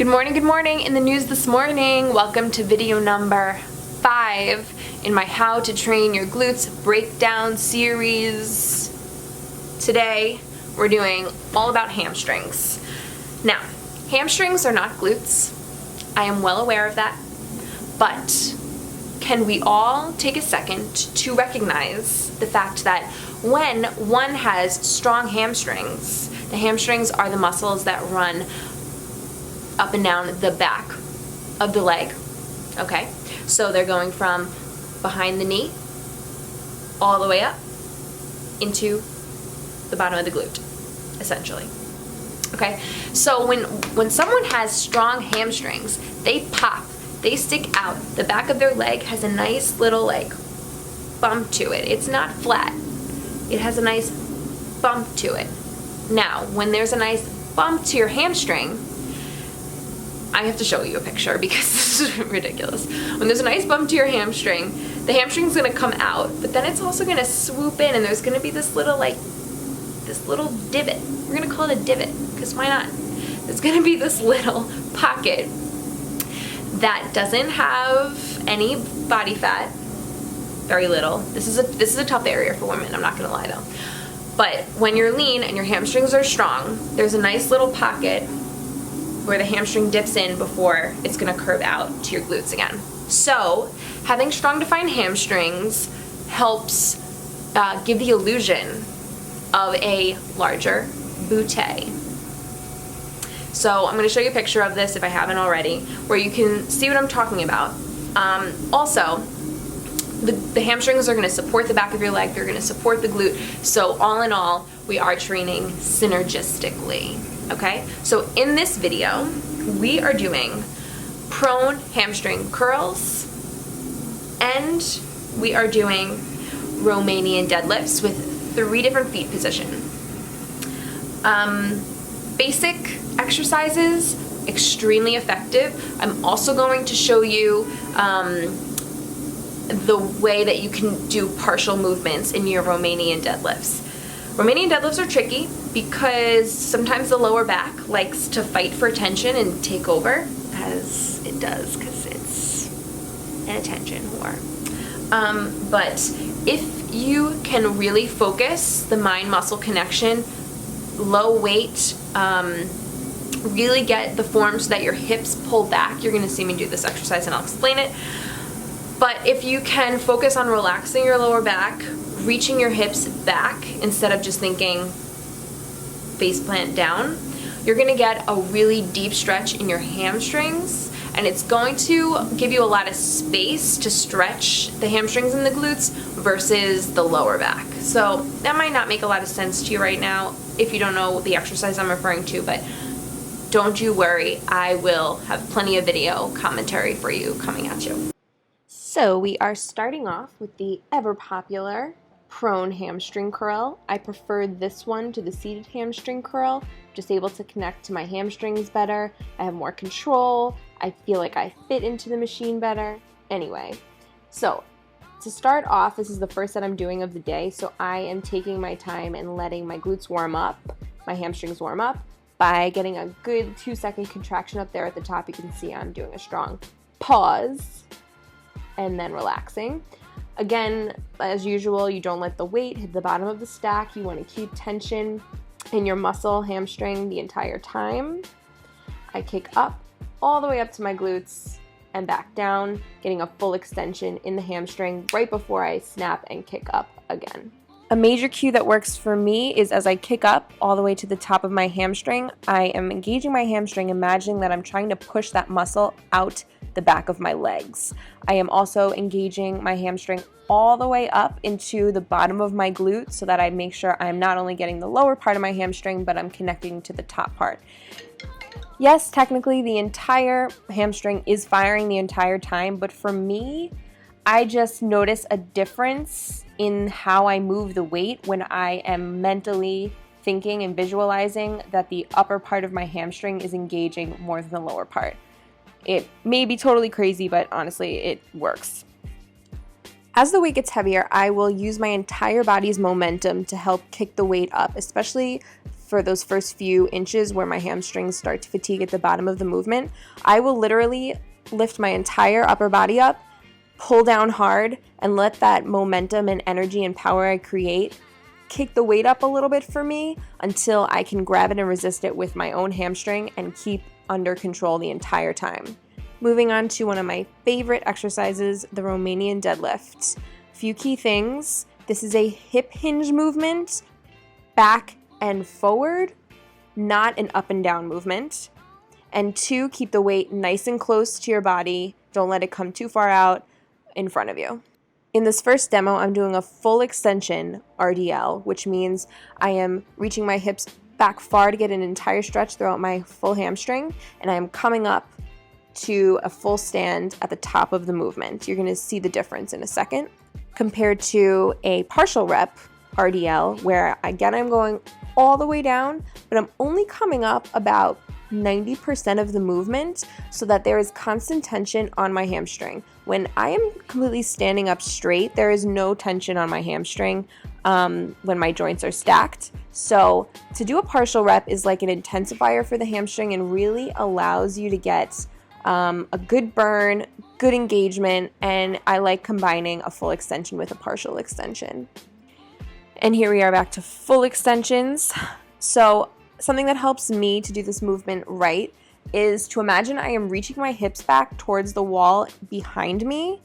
Good morning. In the news this morning, welcome to video number 5 in my How to Train Your Glutes breakdown series. Today, we're doing all about hamstrings. Now, hamstrings are not glutes. I am well aware of that, but can we all take a second to recognize the fact that when one has strong hamstrings, the hamstrings are the muscles that run up and down the back of the leg, okay? So they're going from behind the knee all the way up into the bottom of the glute, essentially, okay? So when someone has strong hamstrings, they pop, they stick out. The back of their leg has a nice little like bump to it. It's not flat. It has a nice bump to it. Now, when there's a nice bump to your hamstring, I have to show you a picture because this is ridiculous. When there's a nice bump to your hamstring, the hamstring's gonna come out, but then it's also gonna swoop in and there's gonna be this little divot. We're gonna call it a divot, because why not? There's gonna be this little pocket that doesn't have any body fat, very little. This is a tough area for women, I'm not gonna lie though. But when you're lean and your hamstrings are strong, there's a nice little pocket where the hamstring dips in before it's gonna curve out to your glutes again. So having strong defined hamstrings helps give the illusion of a larger butte. So I'm gonna show you a picture of this if I haven't already, where you can see what I'm talking about. Also, the hamstrings are gonna support the back of your leg, they're gonna support the glute. So all in all, we are training synergistically. Okay, so in this video, we are doing prone hamstring curls and we are doing Romanian deadlifts with 3 different feet position. Basic exercises, extremely effective. I'm also going to show you the way that you can do partial movements in your Romanian deadlifts. Romanian deadlifts are tricky because sometimes the lower back likes to fight for attention and take over, as it does because it's an attention whore. But if you can really focus the mind-muscle connection, low weight, really get the form so that your hips pull back. You're going to see me do this exercise and I'll explain it. But if you can focus on relaxing your lower back, reaching your hips back instead of just thinking face plant down, you're gonna get a really deep stretch in your hamstrings, and it's going to give you a lot of space to stretch the hamstrings and the glutes versus the lower back. So that might not make a lot of sense to you right now if you don't know the exercise I'm referring to, but don't you worry, I will have plenty of video commentary for you coming at you. So we are starting off with the ever popular prone hamstring curl. I prefer this one to the seated hamstring curl. Just able to connect to my hamstrings better. I have more control. I feel like I fit into the machine better. Anyway, so to start off, this is the first set I'm doing of the day, so I am taking my time and letting my glutes warm up, my hamstrings warm up, by getting a good 2-second contraction up there at the top. You can see I'm doing a strong pause and then relaxing. Again, as usual, you don't let the weight hit the bottom of the stack. You want to keep tension in your muscle hamstring the entire time. I kick up all the way up to my glutes and back down, getting a full extension in the hamstring right before I snap and kick up again. A major cue that works for me is as I kick up all the way to the top of my hamstring, I am engaging my hamstring, imagining that I'm trying to push that muscle out the back of my legs. I am also engaging my hamstring all the way up into the bottom of my glute so that I make sure I'm not only getting the lower part of my hamstring, but I'm connecting to the top part. Yes, technically the entire hamstring is firing the entire time, but for me, I just notice a difference in how I move the weight when I am mentally thinking and visualizing that the upper part of my hamstring is engaging more than the lower part. It may be totally crazy, but honestly, it works. As the weight gets heavier, I will use my entire body's momentum to help kick the weight up, especially for those first few inches where my hamstrings start to fatigue at the bottom of the movement, I will literally lift my entire upper body up, pull down hard, and let that momentum and energy and power I create kick the weight up a little bit for me until I can grab it and resist it with my own hamstring and keep under control the entire time. Moving on to one of my favorite exercises, the Romanian deadlift. A few key things. This is a hip hinge movement, back and forward, not an up and down movement. And 2, keep the weight nice and close to your body. Don't let it come too far out in front of you. In this first demo, I'm doing a full extension RDL, which means I am reaching my hips back far to get an entire stretch throughout my full hamstring, and I am coming up to a full stand at the top of the movement. You're going to see the difference in a second. Compared to a partial rep RDL, where again I'm going all the way down, but I'm only coming up about 90% of the movement so that there is constant tension on my hamstring. When I am completely standing up straight, there is no tension on my hamstring when my joints are stacked. So to do a partial rep is like an intensifier for the hamstring and really allows you to get a good burn, good engagement, and I like combining a full extension with a partial extension. And here we are back to full extensions. So something that helps me to do this movement right is to imagine I am reaching my hips back towards the wall behind me,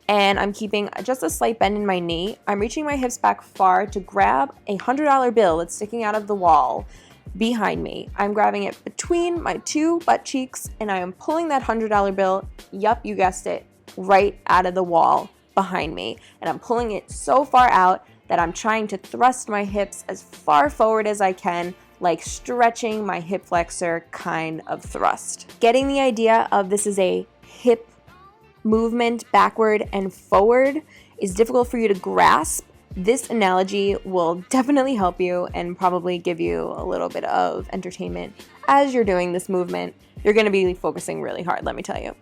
and I'm keeping just a slight bend in my knee. I'm reaching my hips back far to grab a $100 bill that's sticking out of the wall behind me. I'm grabbing it between my 2 butt cheeks, and I am pulling that $100 bill, yup, you guessed it, right out of the wall behind me. And I'm pulling it so far out that I'm trying to thrust my hips as far forward as I can, like stretching my hip flexor kind of thrust. Getting the idea of this is a hip movement backward and forward is difficult for you to grasp. This analogy will definitely help you and probably give you a little bit of entertainment as you're doing this movement. You're going to be focusing really hard, let me tell you.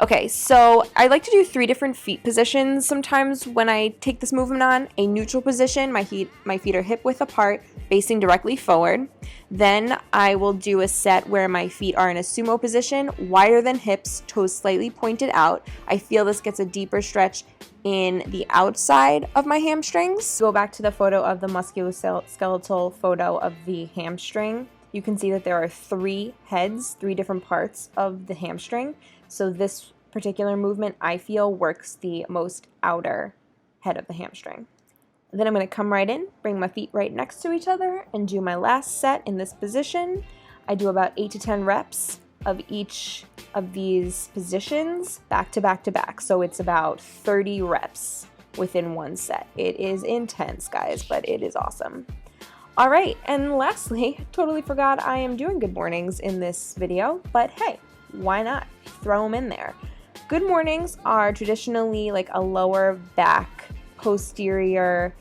Okay, so I like to do 3 different feet positions sometimes when I take this movement on. A neutral position, my feet are hip width apart, facing directly forward. Then I will do a set where my feet are in a sumo position, wider than hips, toes slightly pointed out. I feel this gets a deeper stretch in the outside of my hamstrings. Go back to the photo of the musculoskeletal photo of the hamstring. You can see that there are 3 heads, 3 different parts of the hamstring. So this particular movement, I feel, works the most outer head of the hamstring. Then I'm going to come right in, bring my feet right next to each other, and do my last set in this position. I do about 8 to 10 reps of each of these positions back to back to back. So it's about 30 reps within one set. It is intense, guys, but it is awesome. All right, and lastly, totally forgot I am doing good mornings in this video, but hey, why not throw them in there? Good mornings are traditionally like a lower back, posterior,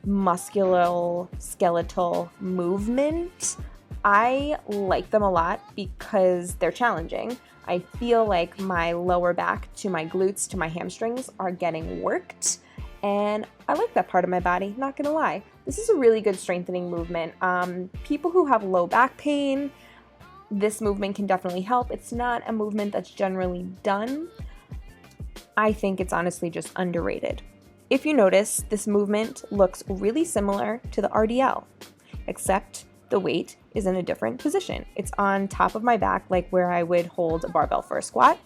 musculoskeletal movement. I like them a lot because they're challenging. I feel like my lower back to my glutes to my hamstrings are getting worked, and I like that part of my body, not gonna lie. This is a really good strengthening movement. People who have low back pain, this movement can definitely help. It's not a movement that's generally done. I think it's honestly just underrated. If you notice, this movement looks really similar to the RDL, except the weight is in a different position. It's on top of my back, like where I would hold a barbell for a squat,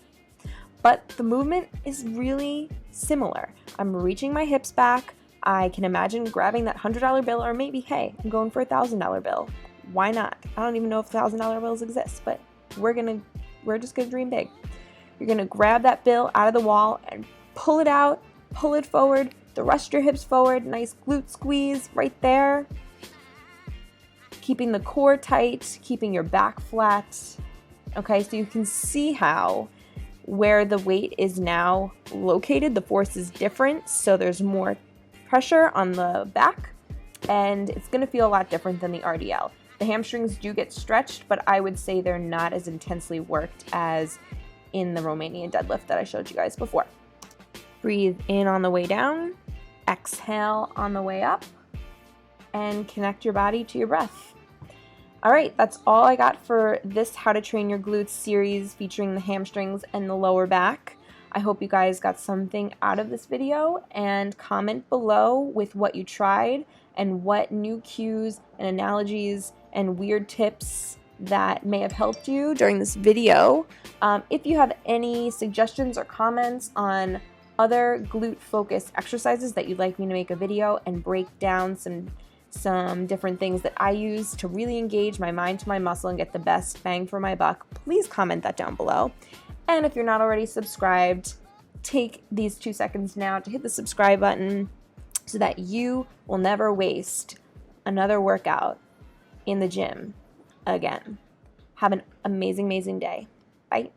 but the movement is really similar. I'm reaching my hips back. I can imagine grabbing that $100 bill, or maybe, hey, I'm going for a $1,000 bill. Why not? I don't even know if $1,000 bills exist, but we're just gonna dream big. You're gonna grab that bill out of the wall and pull it out, pull it forward, thrust your hips forward, nice glute squeeze right there. Keeping the core tight, keeping your back flat. Okay, so you can see how where the weight is now located, the force is different, so there's more pressure on the back, and it's gonna feel a lot different than the RDL. The hamstrings do get stretched, but I would say they're not as intensely worked as in the Romanian deadlift that I showed you guys before. Breathe in on the way down, exhale on the way up, and connect your body to your breath. All right, that's all I got for this How to Train Your Glutes series featuring the hamstrings and the lower back. I hope you guys got something out of this video, and comment below with what you tried and what new cues and analogies and weird tips that may have helped you during this video. If you have any suggestions or comments on other glute focused exercises that you'd like me to make a video and break down some different things that I use to really engage my mind to my muscle and get the best bang for my buck, please comment that down below. And if you're not already subscribed, take these 2 seconds now to hit the subscribe button so that you will never waste another workout in the gym again. Have an amazing, amazing day. Bye.